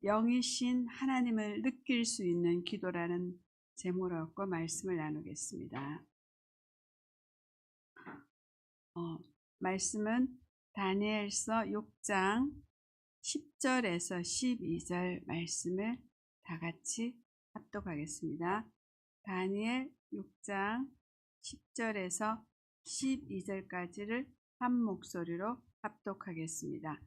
영이신 하나님을 느낄 수 있는 기도라는 제목을 갖고 말씀을 나누겠습니다. 말씀은 다니엘서 6장 10절에서 12절 말씀을 다 같이 합독하겠습니다. 다니엘 6장 10절에서 12절까지를 한 목소리로 합독하겠습니다.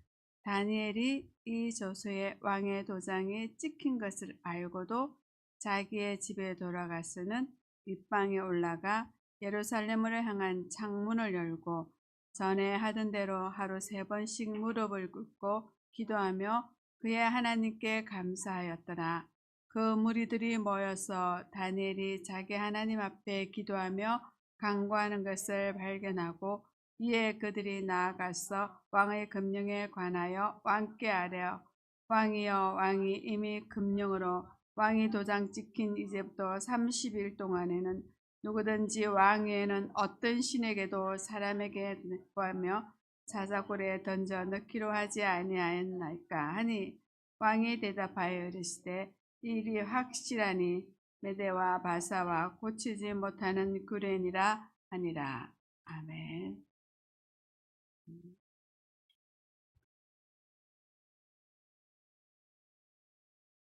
다니엘이 이 저서에 왕의 도장이 찍힌 것을 알고도 자기의 집에 돌아가서는 윗방에 올라가 예루살렘으로 향한 창문을 열고 전에 하던 대로 하루 3번씩 무릎을 꿇고 기도하며 그의 하나님께 감사하였더라. 그 무리들이 모여서 다니엘이 자기 하나님 앞에 기도하며 간구하는 것을 발견하고 이에 그들이 나아가서 왕의 금령에 관하여 왕께 아뢰어 왕이여, 왕이 이미 금령으로 왕이 도장 찍힌 이제부터 30일 동안에는 누구든지 왕 외에는 어떤 신에게도 사람에게 구하며 자작골에 던져 넣기로 하지 아니하였나이까 하니 왕이 대답하여 이르시되 이 일이 확실하니 메대와 바사와 고치지 못하는 구레니라 하니라. 아멘.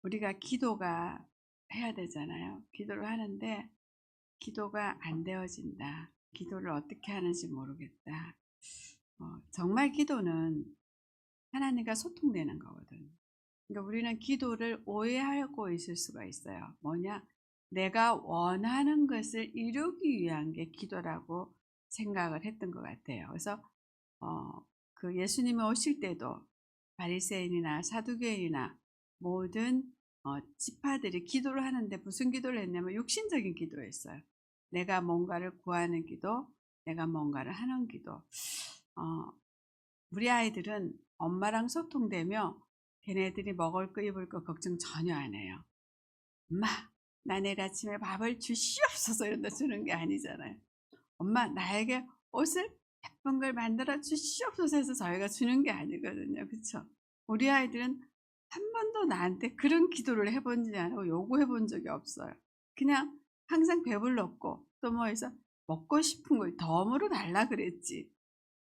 우리가 기도가 해야 되잖아요. 기도를 하는데 기도가 안 되어진다. 기도를 어떻게 하는지 모르겠다. 정말 기도는 하나님과 소통되는 거거든. 그러니까 우리는 기도를 오해하고 있을 수가 있어요. 뭐냐? 내가 원하는 것을 이루기 위한 게 기도라고 생각을 했던 것 같아요. 그래서 그 예수님이 오실 때도 바리새인이나 사두개인이나 모든 지파들이 기도를 하는데 무슨 기도를 했냐면 육신적인 기도였어요. 내가 뭔가를 구하는 기도, 내가 뭔가를 하는 기도. 우리 아이들은 엄마랑 소통되며 걔네들이 먹을 거 입을 거 걱정 전혀 안 해요. 엄마, 나 내일 아침에 밥을 주시옵소서 이런다 주는 게 아니잖아요. 엄마, 나에게 옷을 예쁜 걸 만들어 주시옵소서 해서 저희가 주는 게 아니거든요. 그렇죠? 우리 아이들은 한 번도 나한테 그런 기도를 해본지 않고 요구해 본 적이 없어요. 그냥 항상 배불렀고 또 뭐 해서 먹고 싶은 걸 덤으로 달라 그랬지.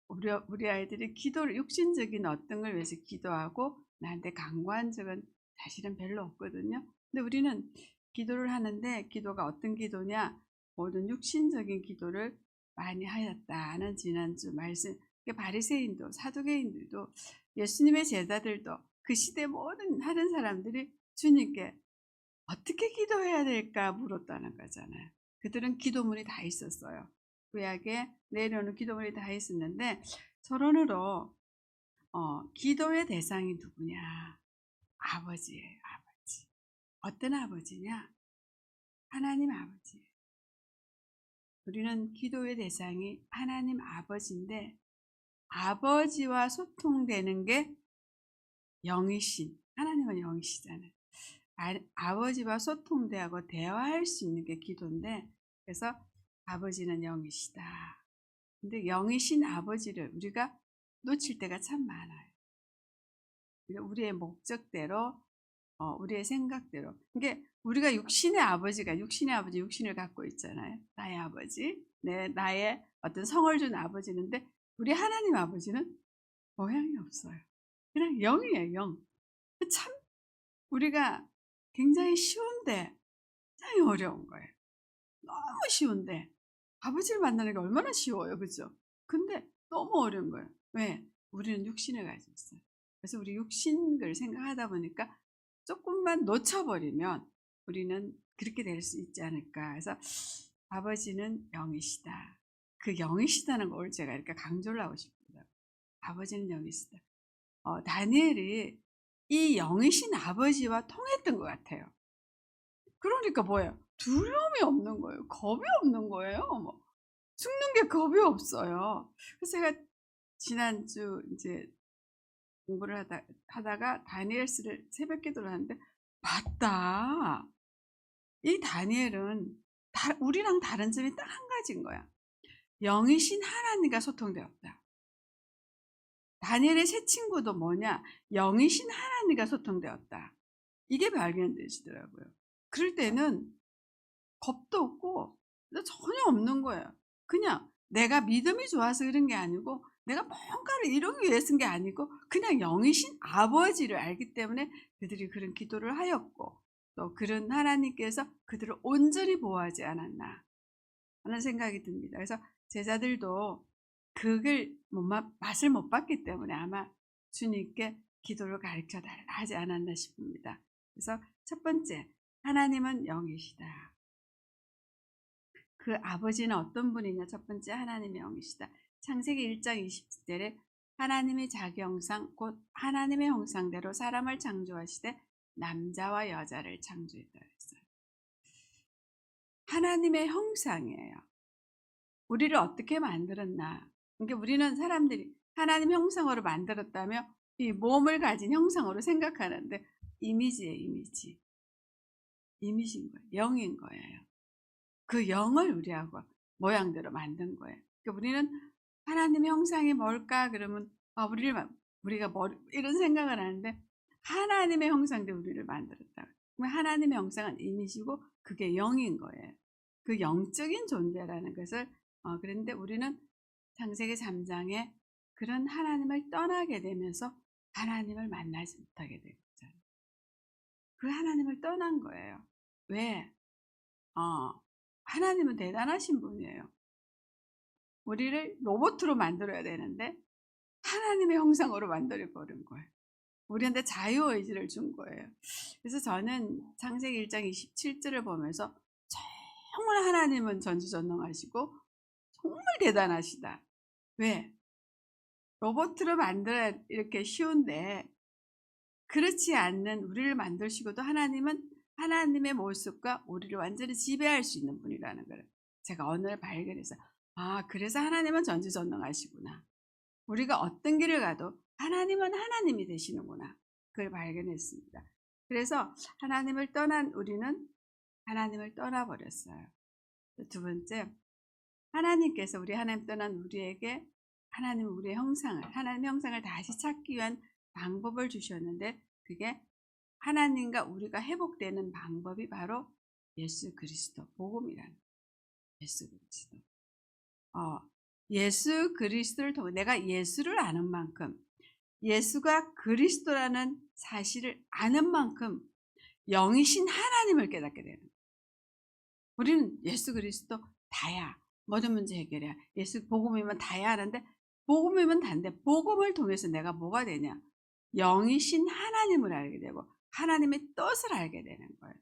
우리 아이들이 기도를 육신적인 어떤 걸 위해서 기도하고 나한테 간구한 적은 사실은 별로 없거든요. 근데 우리는 기도를 하는데 기도가 어떤 기도냐? 모든 육신적인 기도를 많이 하였다는 지난주 말씀. 바리새인도 사두개인들도 예수님의 제자들도 그 시대 모든 하는 사람들이 주님께 어떻게 기도해야 될까 물었다는 거잖아요. 그들은 기도문이 다 있었어요. 구약에 내려오는 기도문이 다 있었는데 서론으로 기도의 대상이 누구냐? 아버지예요. 아버지. 어떤 아버지냐? 하나님 아버지. 우리는 기도의 대상이 하나님 아버지인데 아버지와 소통되는 게 영이신, 하나님은 영이시잖아요. 아버지와 소통되고 대화할 수 있는 게 기도인데, 그래서 아버지는 영이시다. 근데 영이신 아버지를 우리가 놓칠 때가 참 많아요. 우리의 목적대로, 우리의 생각대로. 이게 우리가 육신의 아버지가 육신을 갖고 있잖아요. 나의 아버지, 나의 어떤 성을 준 아버지인데 우리 하나님 아버지는 모양이 없어요. 그냥 영이에요, 영. 참 우리가 굉장히 쉬운데 굉장히 어려운 거예요. 너무 쉬운데 아버지를 만나는 게 얼마나 쉬워요, 그죠? 근데 너무 어려운 거예요. 왜? 우리는 육신을 가지고 있어요. 그래서 우리 육신을 생각하다 보니까 조금만 놓쳐버리면 우리는 그렇게 될 수 있지 않을까. 그래서 아버지는 영이시다. 그 영이시다는 걸 제가 이렇게 강조를 하고 싶습니다. 아버지는 영이시다. 다니엘이 이 영이신 아버지와 통했던 것 같아요. 그러니까 뭐예요? 두려움이 없는 거예요. 겁이 없는 거예요. 뭐 죽는 게 겁이 없어요. 그래서 제가 지난주 이제 공부를 하다가 다니엘서를 새벽 기도를 하는데 맞다. 이 다니엘은 우리랑 다른 점이 딱 한 가지인 거야. 영이신 하나님과 소통되었다. 다니엘의 새 친구도 뭐냐? 영이신 하나님과 소통되었다. 이게 발견되시더라고요. 그럴 때는 겁도 없고 전혀 없는 거예요. 그냥 내가 믿음이 좋아서 그런 게 아니고 내가 뭔가를 이루기 위해 쓴 게 아니고 그냥 영이신 아버지를 알기 때문에 그들이 그런 기도를 하였고 또 그런 하나님께서 그들을 온전히 보호하지 않았나 하는 생각이 듭니다. 그래서 제자들도 그걸 맛을 못 봤기 때문에 아마 주님께 기도를 가르쳐 달라 하지 않았나 싶습니다. 그래서 첫 번째, 하나님은 영이시다. 그 아버지는 어떤 분이냐? 첫 번째, 하나님의 영이시다. 창세기 1장 20절에 하나님이 자기 형상 곧 하나님의 형상대로 사람을 창조하시되 남자와 여자를 창조했다 그랬어요. 하나님의 형상이에요. 우리를 어떻게 만들었나? 그러니까 우리는 사람들이 하나님 형상으로 만들었다며 이 몸을 가진 형상으로 생각하는데 이미지예요, 이미지. 이미지인 거예요. 영인 거예요. 그 영을 우리하고 모양대로 만든 거예요. 그러니까 우리는 하나님의 형상이 뭘까? 그러면 우리가 이런 생각을 하는데 하나님의 형상대로 우리를 만들었다. 그럼 하나님의 형상은 이미지고 그게 영인 거예요. 그 영적인 존재라는 것을 그런데 우리는 창세기 3장에 그런 하나님을 떠나게 되면서 하나님을 만나지 못하게 된 거잖아요. 그 하나님을 떠난 거예요. 왜? 하나님은 대단하신 분이에요. 우리를 로봇으로 만들어야 되는데 하나님의 형상으로 만들어버린 거예요. 우리한테 자유의지를 준 거예요. 그래서 저는 창세기 1장 27절을 보면서 정말 하나님은 전지전능하시고 정말 대단하시다. 왜? 로봇으로 만들어야 이렇게 쉬운데 그렇지 않는 우리를 만드시고도 하나님은 하나님의 모습과 우리를 완전히 지배할 수 있는 분이라는 걸 제가 어느 날 발견해서 그래서 하나님은 전지전능하시구나. 우리가 어떤 길을 가도 하나님은 하나님이 되시는구나. 그걸 발견했습니다. 그래서 하나님을 떠난 우리는 하나님을 떠나버렸어요. 두 번째, 하나님께서 우리 하나님 떠난 우리에게 하나님의 형상을 다시 찾기 위한 방법을 주셨는데 그게 하나님과 우리가 회복되는 방법이 바로 예수 그리스도 복음이라는 예수 그리스도. 예수 그리스도를 통해 내가 예수를 아는 만큼 예수가 그리스도라는 사실을 아는 만큼 영이신 하나님을 깨닫게 되는 거예요. 우리는 예수 그리스도 다야. 모든 문제 해결이야. 예수 복음이면 다야 하는데 복음이면 다인데 복음을 통해서 내가 뭐가 되냐? 영이신 하나님을 알게 되고 하나님의 뜻을 알게 되는 거예요.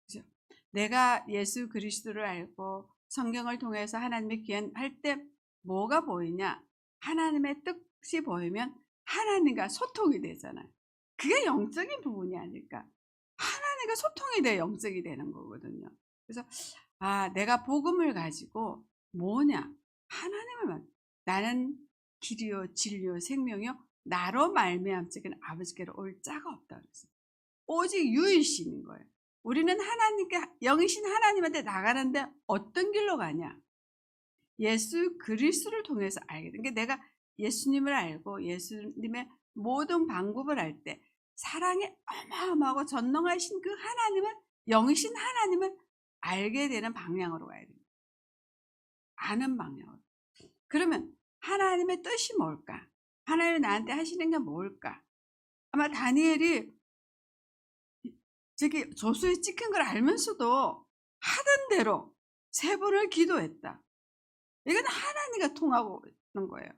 그죠? 내가 예수 그리스도를 알고 성경을 통해서 하나님의 할 때 뭐가 보이냐? 하나님의 뜻이 보이면 하나님과 소통이 되잖아요. 그게 영적인 부분이 아닐까? 하나님과 소통이 돼 영적이 되는 거거든요. 그래서 내가 복음을 가지고 뭐냐? 하나님을 나는 길이요 진리요 생명이요 나로 말미암지는 아버지께로 올 자가 없다 그랬어요. 오직 유일신인 거예요. 우리는 하나님께 영이신 하나님한테 나가는데 어떤 길로 가냐? 예수 그리스도를 통해서 알게 된 게 내가 예수님을 알고 예수님의 모든 방법을 알 때 사랑이 어마어마하고 전능하신 그 하나님을 영이신 하나님을 알게 되는 방향으로 가야 됩니다. 아는 방향으로. 그러면 하나님의 뜻이 뭘까? 하나님이 나한테 하시는 게 뭘까? 아마 다니엘이 저기 조수에 찍힌 걸 알면서도 하던 대로 3번을 기도했다. 이건 하나님과 통하고 있는 거예요.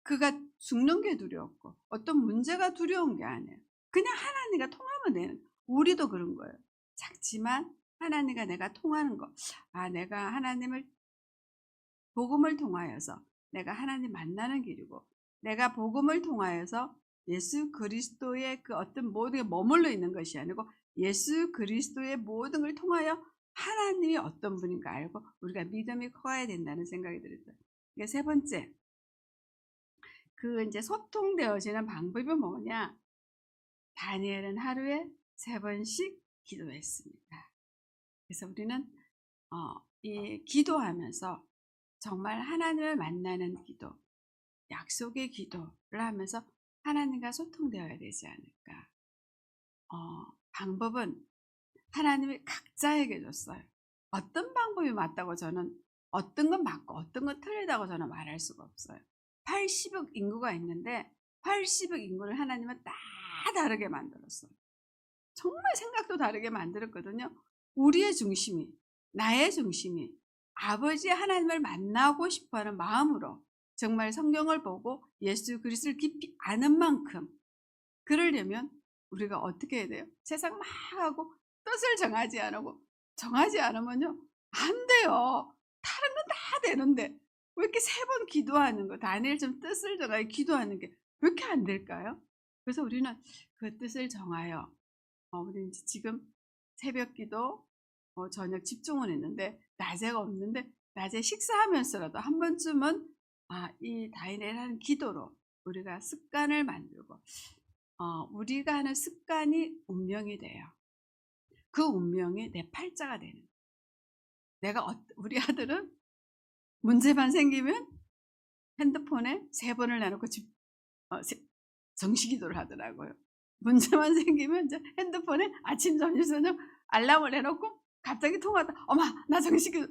그가 죽는 게 두려웠고 어떤 문제가 두려운 게 아니에요. 그냥 하나님과 통하면 되는. 우리도 그런 거예요. 작지만 하나님과 내가 통하는 거. 내가 하나님을 복음을 통하여서 내가 하나님 만나는 길이고 내가 복음을 통하여서 예수 그리스도의 그 어떤 모든 게 머물러 있는 것이 아니고 예수 그리스도의 모든 걸 통하여 하나님이 어떤 분인가 알고 우리가 믿음이 커야 된다는 생각이 들었어요. 이게 세 번째, 그 이제 소통되어지는 방법이 뭐냐? 다니엘은 하루에 3번씩 기도했습니다. 그래서 우리는 이 기도하면서 정말 하나님을 만나는 기도, 약속의 기도를 하면서 하나님과 소통되어야 되지 않을까. 방법은 하나님이 각자에게 줬어요. 어떤 방법이 맞다고 저는, 어떤 건 맞고 어떤 건 틀리다고 저는 말할 수가 없어요. 80억 인구가 있는데 80억 인구를 하나님은 다 다르게 만들었어요. 정말 생각도 다르게 만들었거든요. 우리의 중심이, 나의 중심이 아버지 하나님을 만나고 싶어하는 마음으로 정말 성경을 보고 예수 그리스도를 깊이 아는 만큼, 그러려면 우리가 어떻게 해야 돼요? 세상 막 하고 뜻을 정하지 않으면요 안 돼요. 다른 건 다 되는데 왜 이렇게 3번 기도하는 거, 다니엘처럼 뜻을 정하여 기도하는 게 왜 이렇게 안 될까요? 그래서 우리는 그 뜻을 정하여, 우리 이제 지금 새벽 기도, 저녁 집중은 했는데 낮에가 없는데 낮에 식사하면서라도 한 번쯤은 이 다니엘 하는 기도로 우리가 습관을 만들고, 우리가 하는 습관이 운명이 돼요. 그 운명이 내 팔자가 되는. 우리 아들은 문제만 생기면 핸드폰에 3번을 내놓고 정시기도를 하더라고요. 문제만 생기면 이제 핸드폰에 아침, 점심, 저녁 알람을 해놓고 갑자기 통화다. 엄마, 나 정시기도.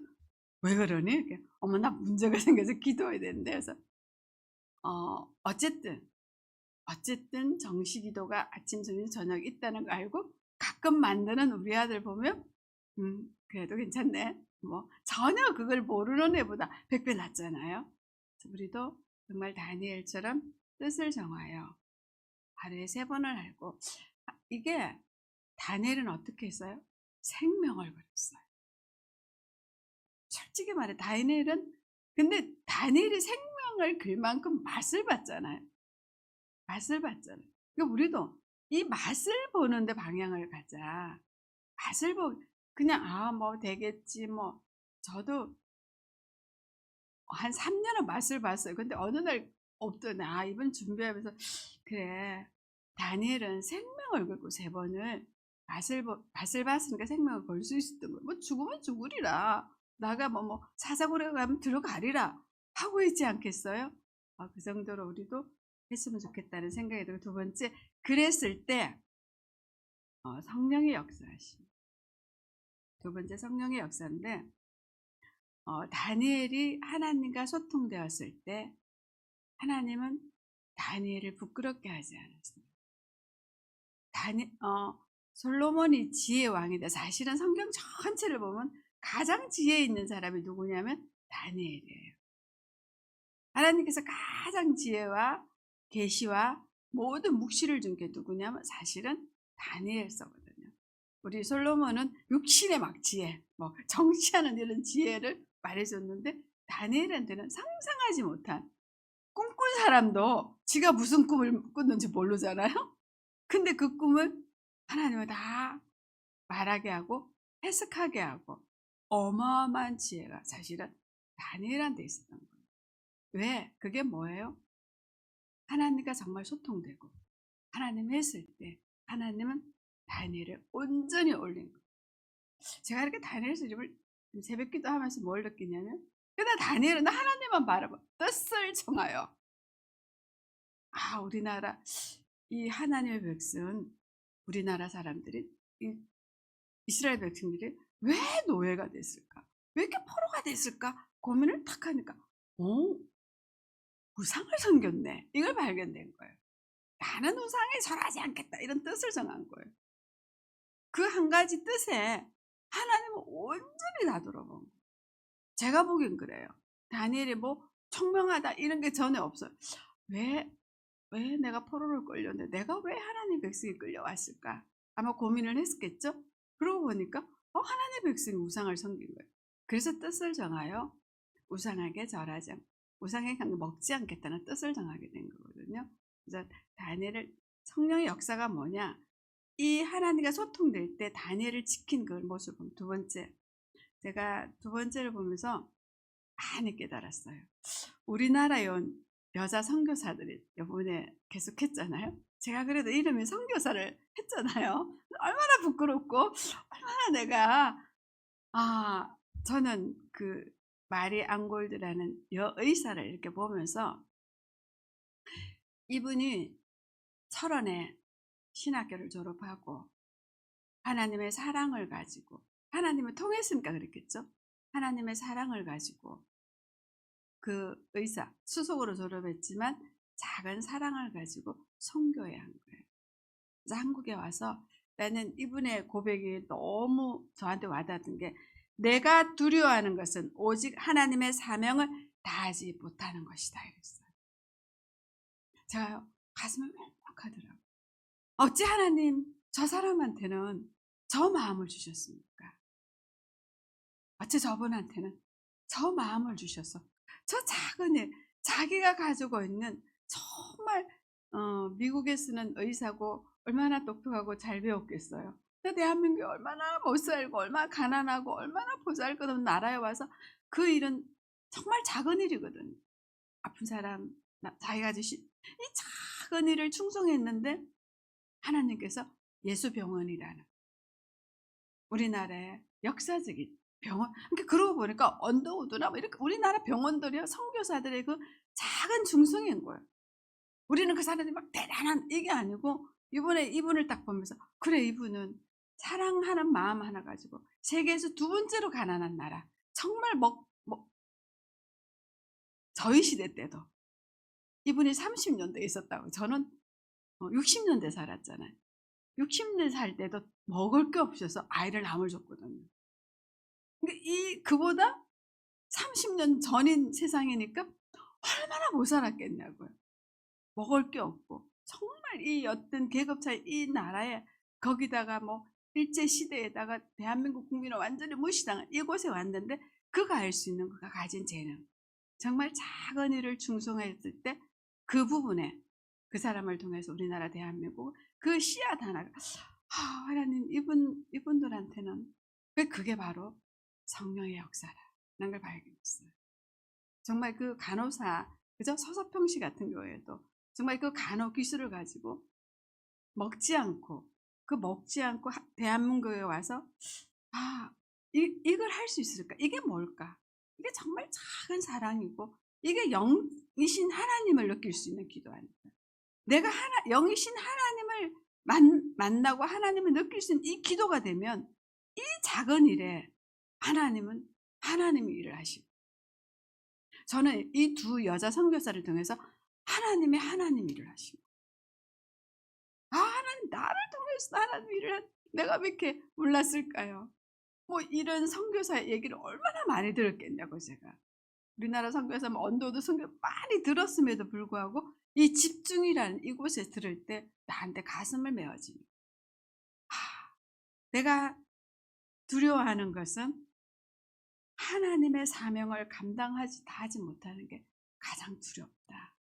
왜 그러니? 이렇게. 엄마, 나 문제가 생겨서 기도해야 되는데. 그래서 어쨌든 정시기도가 아침, 점심, 저녁 있다는 거 알고 가끔 만드는 우리 아들 보면 그래도 괜찮네. 뭐 전혀 그걸 모르는 애보다 100배 낫잖아요. 우리도 정말 다니엘처럼 뜻을 정하여 하루에 3번을 알고, 이게 다니엘은 어떻게 했어요? 생명을 걸었어요. 솔직히 말해 근데 다니엘이 생명을 걸 만큼 맛을 봤잖아요. 그러니까 우리도 이 맛을 보는데 방향을 가자. 그냥 뭐 되겠지 뭐. 저도 한 3년은 맛을 봤어요. 근데 어느 날 없더니 이번 준비하면서 그래, 다니엘은 생명을 걸고 3번을 맛을 봤으니까 생명을 걸 수 있었던 거예요. 뭐 죽으면 죽으리라. 나가 뭐 사자굴에 가면 들어가리라 하고 있지 않겠어요? 그 정도로 우리도 했으면 좋겠다는 생각이 들고, 두 번째, 그랬을 때 성령의 역사하심. 두 번째 성령의 역사인데, 다니엘이 하나님과 소통되었을 때 하나님은 다니엘을 부끄럽게 하지 않았어요. 솔로몬이 지혜의 왕이다. 사실은 성경 전체를 보면 가장 지혜 있는 사람이 누구냐면 다니엘이에요. 하나님께서 가장 지혜와 계시와 모든 묵시를 준 게 누구냐면 사실은 다니엘서거든요. 우리 솔로몬은 육신의 막 지혜, 뭐 정치하는 이런 지혜를 말해줬는데, 다니엘한테는 상상하지 못한, 꿈꾼 사람도 지가 무슨 꿈을 꿨는지 모르잖아요. 근데 그 꿈을 하나님은 다 말하게 하고 해석하게 하고, 어마어마한 지혜가 사실은 다니엘한테 있었던 거예요. 왜? 그게 뭐예요? 하나님과 정말 소통되고 하나님 했을 때 하나님은 다니엘을 온전히 올린 거예요. 제가 이렇게 다니엘서 이름을 새벽 기도하면서 뭘 느끼냐면, 그러나 다니엘은 하나님만 바라봐 뜻을 정하여. 우리나라 이 하나님의 백성은, 우리나라 사람들이, 이 이스라엘 백성들이 왜 노예가 됐을까? 왜 이렇게 포로가 됐을까? 고민을 탁 하니까 우상을 섬겼네. 이걸 발견된 거예요. 나는 우상에 절하지 않겠다. 이런 뜻을 정한 거예요. 그 한 가지 뜻에 하나님은 온전히 다 돌아본 거예요. 제가 보기엔 그래요. 다니엘이 뭐 총명하다 이런 게 전혀 없어요. 왜 내가 포로를 끌렸는데 내가 왜 하나님 백성이 끌려왔을까? 아마 고민을 했겠죠. 그러고 보니까 하나님 백성이 우상을 섬긴 거예요. 그래서 뜻을 정하여 우상에게 절하지 않고 우상에 먹지 않겠다는 뜻을 정하게 된 거거든요. 그래서 다니엘을, 성령의 역사가 뭐냐? 이 하나님과 소통될 때 다니엘을 지킨 그 모습을 보면, 제가 두 번째를 보면서 많이 깨달았어요. 우리나라에 온 여자 선교사들이 이번에 계속 했잖아요. 제가 그래도 이름이 선교사를 했잖아요. 얼마나 부끄럽고 얼마나 내가 저는 그 마리 앙골드라는 여의사를 이렇게 보면서, 이분이 철원에 신학교를 졸업하고 하나님의 사랑을 가지고, 하나님을 통했으니까 그랬겠죠. 하나님의 사랑을 가지고 그 의사, 수석으로 졸업했지만 작은 사랑을 가지고 선교회 한 거예요. 그래서 한국에 와서 나는 이분의 고백이 너무 저한테 와닿은 게, 내가 두려워하는 것은 오직 하나님의 사명을 다하지 못하는 것이다 이랬어요. 제가 가슴이 울컥하더라고요. 어찌 하나님 저 사람한테는 저 마음을 주셨습니까? 어찌 저분한테는 저 마음을 주셔서 저 작은 일, 자기가 가지고 있는 정말 미국에 쓰는 의사고 얼마나 똑똑하고 잘 배웠겠어요. 근데 대한민국이 얼마나 못 살고 얼마나 가난하고 얼마나 보잘것없는 나라에 와서 그 일은 정말 작은 일이거든요. 아픈 사람 자기가 주신 이 작은 일을 충성했는데 하나님께서 예수병원이라는 우리나라의 역사적인 병원, 그러니까 그러고 보니까 언더우드나 뭐 이렇게 우리나라 병원들이요, 선교사들의 그 작은 중성인 거예요. 우리는 그 사람들이 막 대단한 이게 아니고, 이번에 이분을 딱 보면서 그래, 이분은 사랑하는 마음 하나 가지고 세계에서 두 번째로 가난한 나라, 정말 저희 시대 때도 이분이 30년대에 있었다고. 저는 60년대 살았잖아요. 60년 살 때도 먹을 게 없어서 아이를 남을 줬거든요. 그러니까 그보다 30년 전인 세상이니까 얼마나 못 살았겠냐고요. 먹을 게 없고 정말 이 어떤 계급 차이, 이 나라에, 거기다가 뭐 일제 시대에다가 대한민국 국민을 완전히 무시당한 이곳에 왔는데, 그가 알 수 있는, 그가 가진 재능, 정말 작은 일을 충성했을 때 그 부분에 그 사람을 통해서 우리나라 대한민국 그 씨앗 하나가, 하나님 이분들한테는 왜, 그게 바로 성령의 역사라는 걸 발견했어요. 정말 그 간호사, 그죠? 서서평시 같은 경우에도 정말 그 간호 기술을 가지고 먹지 않고 대한민국에 와서 이걸 할 수 있을까? 이게 뭘까? 이게 정말 작은 사랑이고, 이게 영이신 하나님을 느낄 수 있는 기도 아닐까? 내가 영이신 하나님을 만나고 하나님을 느낄 수 있는 이 기도가 되면, 이 작은 일에 하나님이 일을 하시고, 저는 이 두 여자 선교사를 통해서 하나님 일을 하시고, 하나님 나를 통해서 하나님 일을 내가 왜 이렇게 몰랐을까요? 뭐 이런 선교사의 얘기를 얼마나 많이 들었겠냐고. 제가 우리나라 선교사 언도도 선교 많이 들었음에도 불구하고 이 집중이라는 이곳에 들을 때 나한테 가슴을 메워집니다. 내가 두려워하는 것은 하나님의 사명을 다하지 못하는 게 가장 두렵다.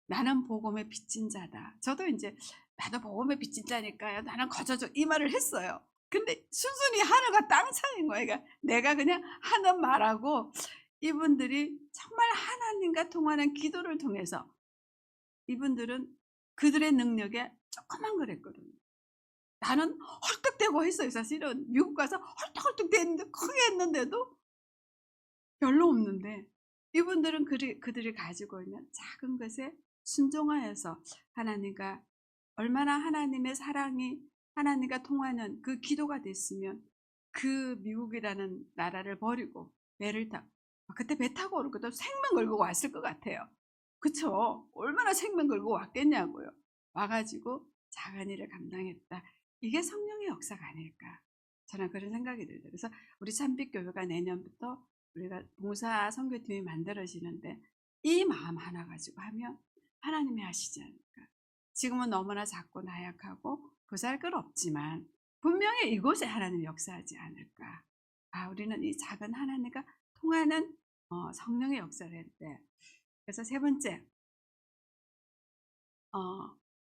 나는 복음의 빚진 자다. 저도 이제 나도 복음의 빚진 자니까요, 나는 거저줘, 이 말을 했어요. 근데 순순히 하늘과 땅 차이인 거예요. 그러니까 내가 그냥 하는 말하고, 이분들이 정말 하나님과 통하는 기도를 통해서 이분들은 그들의 능력에 조그만 그랬거든요. 나는 헐떡대고 했어요. 사실은 미국 가서 헐떡헐떡 됐는데, 크게 했는데도 별로 없는데, 이분들은 그들이 가지고 있는 작은 것에 순종하여서 하나님과 얼마나 하나님의 사랑이 하나님과 통하는 그 기도가 됐으면, 그 미국이라는 나라를 버리고 배를 타고, 그때 배 타고 오는 것도 생명 걸고 왔을 것 같아요. 그쵸? 얼마나 생명 걸고 왔겠냐고요. 와가지고 작은 일을 감당했다. 이게 성령의 역사가 아닐까, 저는 그런 생각이 들어요. 그래서 우리 참빛교회가 내년부터 우리가 봉사 선교팀이 만들어지는데, 이 마음 하나 가지고 하면 하나님이 하시지 않을까. 지금은 너무나 작고 나약하고 보잘것 없지만 분명히 이곳에 하나님이 역사하지 않을까. 우리는 이 작은 하나님과 통하는 성령의 역사를 할 때. 그래서 세 번째,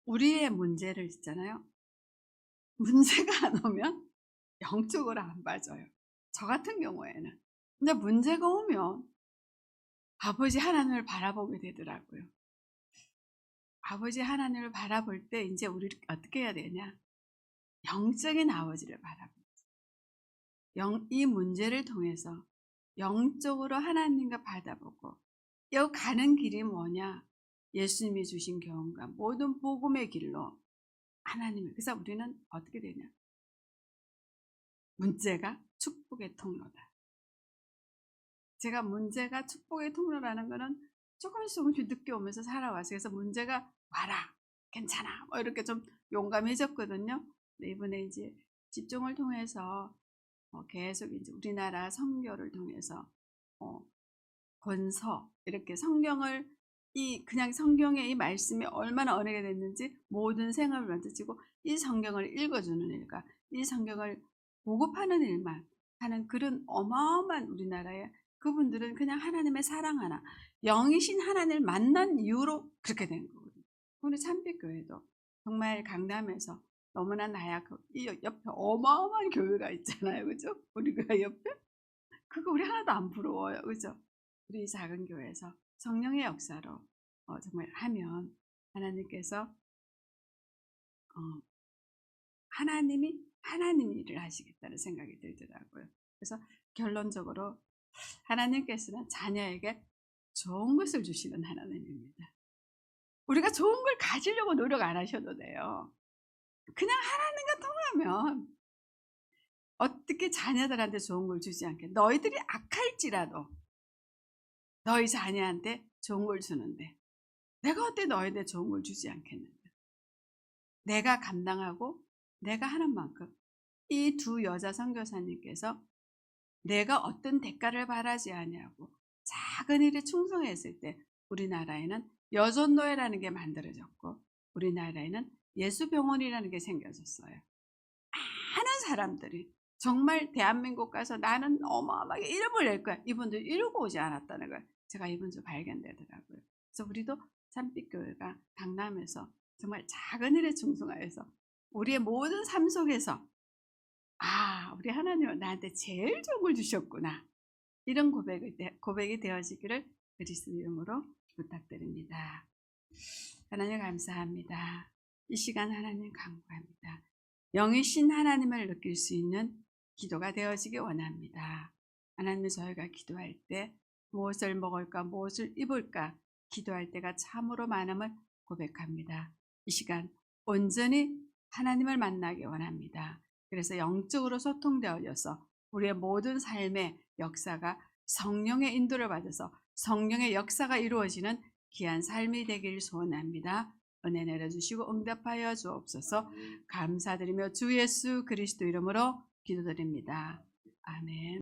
우리의 문제를 있잖아요. 문제가 안 오면 영적으로 안 빠져요. 저 같은 경우에는. 근데 문제가 오면 아버지 하나님을 바라보게 되더라고요. 아버지 하나님을 바라볼 때 이제 우리 어떻게 해야 되냐? 영적인 아버지를 바라보고, 이 문제를 통해서 영적으로 하나님과 바라보고, 이 가는 길이 뭐냐? 예수님이 주신 경험과 모든 복음의 길로 하나님을. 그래서 우리는 어떻게 되냐? 문제가 축복의 통로다. 제가 문제가 축복의 통로라는 거는 조금씩 느껴오면서 살아왔어요. 그래서 문제가 와라, 괜찮아, 뭐 이렇게 좀 용감해졌거든요. 근데 이번에 이제 집중을 통해서 계속 이제 우리나라 선교를 통해서 권서 이렇게 성경을 그냥 성경의 이 말씀이 얼마나 은혜가 됐는지 모든 생활을 만드시고 이 성경을 읽어주는 일과 이 성경을 보급하는 일만 하는 그런 어마어마한 우리나라에 그분들은 그냥 하나님의 사랑 하나 영이신 하나님을 만난 이유로 그렇게 된 거거든요. 우리 참빛교회도 정말 강남에서 너무나 나약하고 이 옆에 어마어마한 교회가 있잖아요. 그죠? 우리가 옆에 그거 우리 하나도 안 부러워요. 그죠? 우리 작은 교회에서 성령의 역사로 정말 하면 하나님께서 어, 하나님이 하나님 일을 하시겠다는 생각이 들더라고요. 그래서 결론적으로 하나님께서는 자녀에게 좋은 것을 주시는 하나님입니다. 우리가 좋은 걸 가지려고 노력 안 하셔도 돼요. 그냥 하나님과 통하면 어떻게 자녀들한테 좋은 걸 주지 않게. 너희들이 악할지라도 너희 자녀한테 좋은 걸 주는데 내가 어때 너희한테 좋은 걸 주지 않겠는가. 내가 감당하고 내가 하는 만큼. 이 두 여자 선교사님께서 내가 어떤 대가를 바라지 아니하고 작은 일에 충성했을 때 우리나라에는 여전노예라는 게 만들어졌고 우리나라에는 예수병원이라는 게 생겨졌어요. 많은 사람들이 정말 대한민국 가서 나는 어마어마하게 이름을 낼 거야. 이분들 이러고 오지 않았다는 걸 제가 이번 주 발견되더라고요. 그래서 우리도 참빛교회가 강남에서 정말 작은 일에 충성하여서 우리의 모든 삶 속에서 우리 하나님은 나한테 제일 좋은 걸 주셨구나. 이런 고백이 되어지기를 그리스도 이름으로 부탁드립니다. 하나님 감사합니다. 이 시간 하나님 간구합니다. 영이신 하나님을 느낄 수 있는 기도가 되어지기 원합니다. 하나님 저희가 기도할 때 무엇을 먹을까 무엇을 입을까 기도할 때가 참으로 많음을 고백합니다. 이 시간 온전히 하나님을 만나기 원합니다. 그래서 영적으로 소통되어져서 우리의 모든 삶의 역사가 성령의 인도를 받아서 성령의 역사가 이루어지는 귀한 삶이 되기를 소원합니다. 은혜 내려주시고 응답하여 주옵소서. 감사드리며 주 예수 그리스도 이름으로 기도드립니다. 아멘.